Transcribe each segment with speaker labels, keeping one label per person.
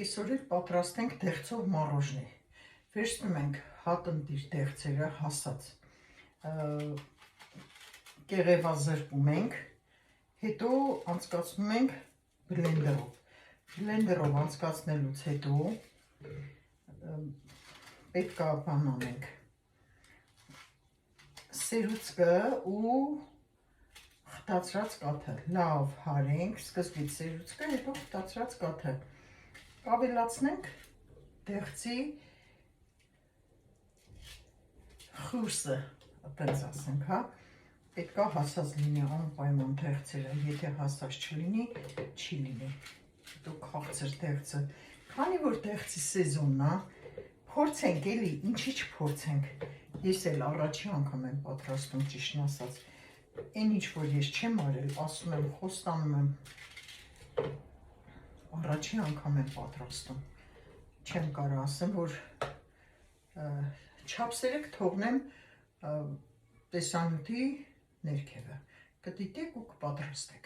Speaker 1: Այսօր էլ պատրաստենք դեղցով մառոժնի։ Վերցնում ենք հատնտիր դեղցերը հասած, կեղևազրկում ենք, հետո անցկացնում ենք բլենդերով։ Բլենդերով անցկացնելուց հետո պետք է բան անենք սերուցքը ու խտացրած կաթը լավ հարենք, սկզբից սերուցքը, հետո խտացրած կաթը կավելացնենք դեղցի խուրսը, այդպես ասենք, հա, պետք է հասած լինի անպայման դեղցերը, եթե հասած չլինի, չի լինի, հետո քաղցր դեղցը, քանի որ դեղցի սեզոնն է, փորձենք էլի, ինչի չփորձենք, ես էլ առաջի անգամ եմ պատրաստում ճիշտն ասած, այն ինչ որ ես չեմ արել, ասում եմ, խոստանում եմ, առաջի անգամ եմ պատրաստում, չեմ կարող ասեմ, որ չափսերը կթողնեմ տեսանյութի ներքևը, կդիտեք ու կպատրաստեք։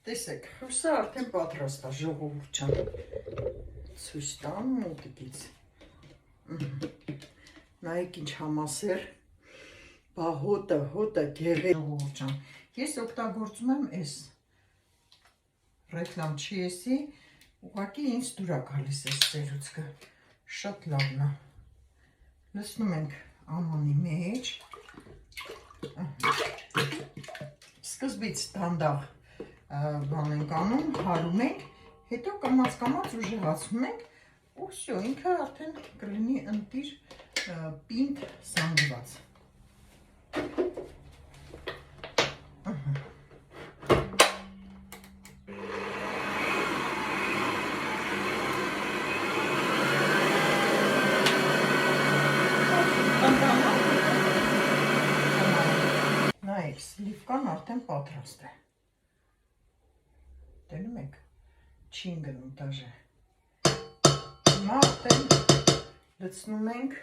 Speaker 1: Տեսեք, խուրսը արդեն պատրաստ է, ժողովուրդ ջան, ցույց տամ մոտիկից, նայեք ինչ համասեր, բա հոտը գեղեցիկ ժողովուրդ ջան, ես օգտագործում եմ այս ռեկլամ չի էսի, ուղղակի ինձ դուր է գալիս այս սերուցքը, շատ լավն է, լցնում ենք ամանի մեջ, սկզբից դանդաղ բան ենք անում, հարում ենք, հետո կամաց ուժեղացնում ենք ու всё, ինքը արդեն կլինի ընտիր պինդ զանգված։ Նայեք, սլիվկան արդեն պատրաստ է։ Տենում եք, չի ընկնում դաժե։ Հիմա արդեն լցնում ենք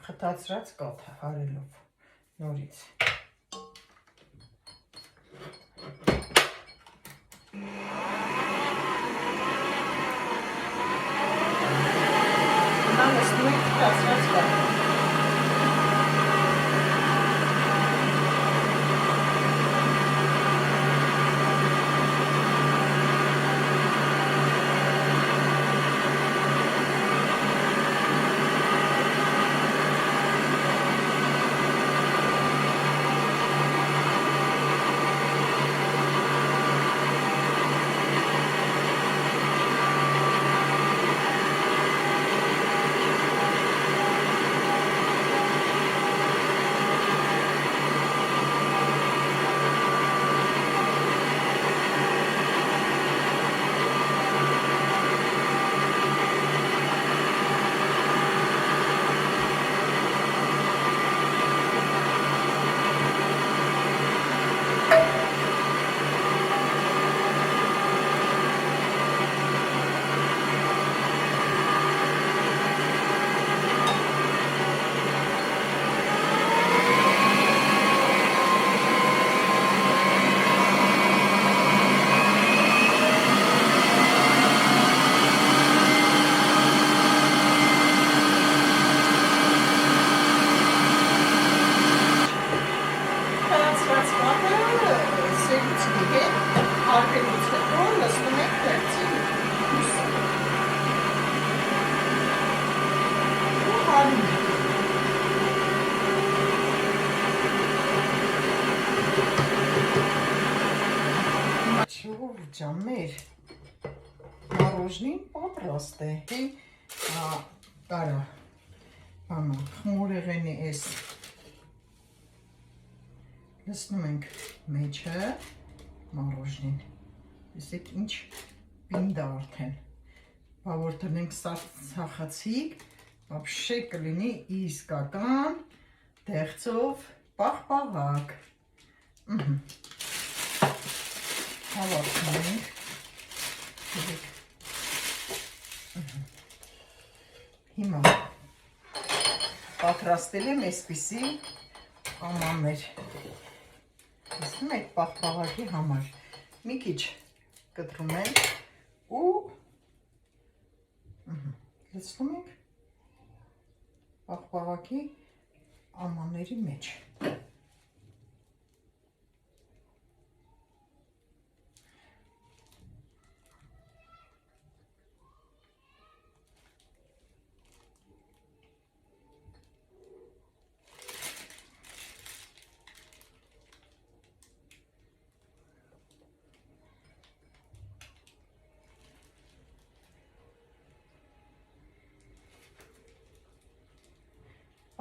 Speaker 1: խտացրած կաթը հարելով նորից։ Հիմա լցնում ենք խտացրած կաթը։ Ջան, մեր մառոժնին պատրաստ է, տարա, խմորեղենի էս, լցնում ենք մեջը մառոժնին, տեսեք ինչ պինդ է արդեն, բա որ տնենք սախացիկ, վաբշե կլինի իսկական դեղցով պաղպաղակ, Հավաքում ենք։ Հիմա պատրաստել եմ այսպիսի ամաններ։ Տեսնում եք պաղպաղակի համար։ Մի քիչ կտրում ենք ու լցնում ենք պաղպաղակի ամանների մեջ։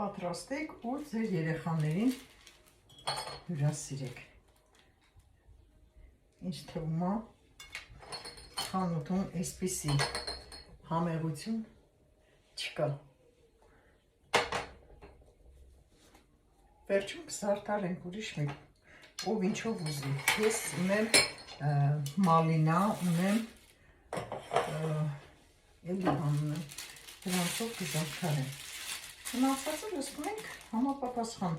Speaker 1: Պատրաստեք ու ձեր երեխաներին հյուրասիրեք։ Ինչ թվում է խանութում այսպիսի համեղություն չկա։ Վերջում կսարդարենք ուրիշ մի ով ինչով ուզի։ Ես ունեմ մալինա, ունեմ էլի ունեմ, դրանցով կզարդարեմ։ Մնացածը լցնում ենք համապատասխան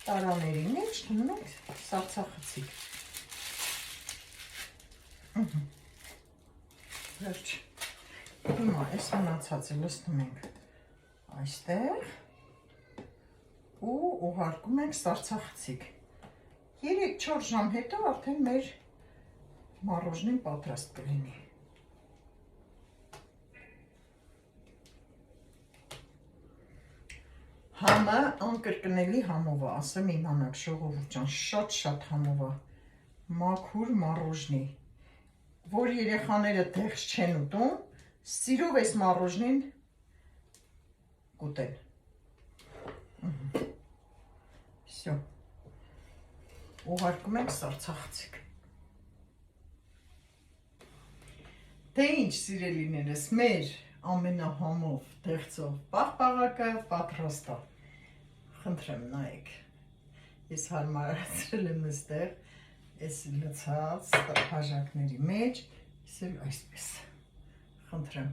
Speaker 1: տարաների մեջ, դնում ենք սառցախցիկ։ Վերջ։ Հիմա այս մնացածը լցնում ենք այստեղ ու ուղարկում ենք սառցախցիկ։ 3-4 ժամ հետո արդեն մեր մառոժնին պատրաստ կլինի։ Համը անկրկնելի համով է, ասեմ իմանաք ժողովուրդ ջան, շատ համով է, մաքուր մառոժնի, որ երեխաները դեղց չեն ուտում, սիրով այս մառոժնին կուտեն։ Всё։ Ուղարկում ենք սառցախցիկ։ Դե ինչ սիրելիներս, մեր ամենահամով դեղցով պաղպաղակը պատրաստ է։ Խնդրեմ նայեք։ Ես հարմարացրել եմ այստեղ այս լցած բաժակների մեջ, ես էլ այսպես։ Խնդրեմ,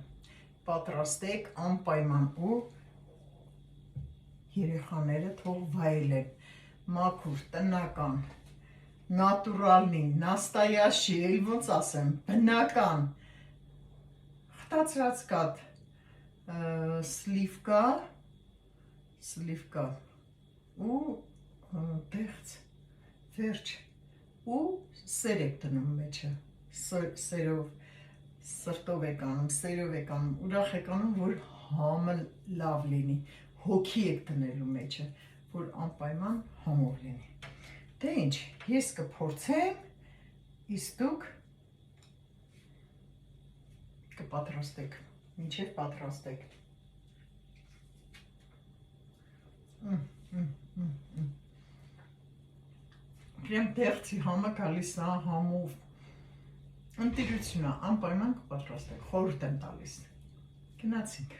Speaker 1: պատրաստեք անպայման ու երեխաները թող վայելեն։ Մաքուր, տնական, նատուրալնի, նաստայաշի, էլ ոնց ասեմ, բնական, խտացրած կաթ, սլիվկա ու դեղց, վերջ ու սեր եք դնում մեջը, սերով, սրտով եք անում, սերով եք անում, ուրախ եք անում, որ համը լավ լինի, հոգի եք դնելու մեջը, որ անպայման համով լինի։ Դե ինչ, ես կփորձեմ, իսկ դուք կպատրաստեք, մինչև պատրաստեք։ Պրեմ դեղցի համը գալիս է համով։ Ընտիրություն է, անպայման կպատրաստեք, խորհուրդ եմ տալիս։ Գնացինք։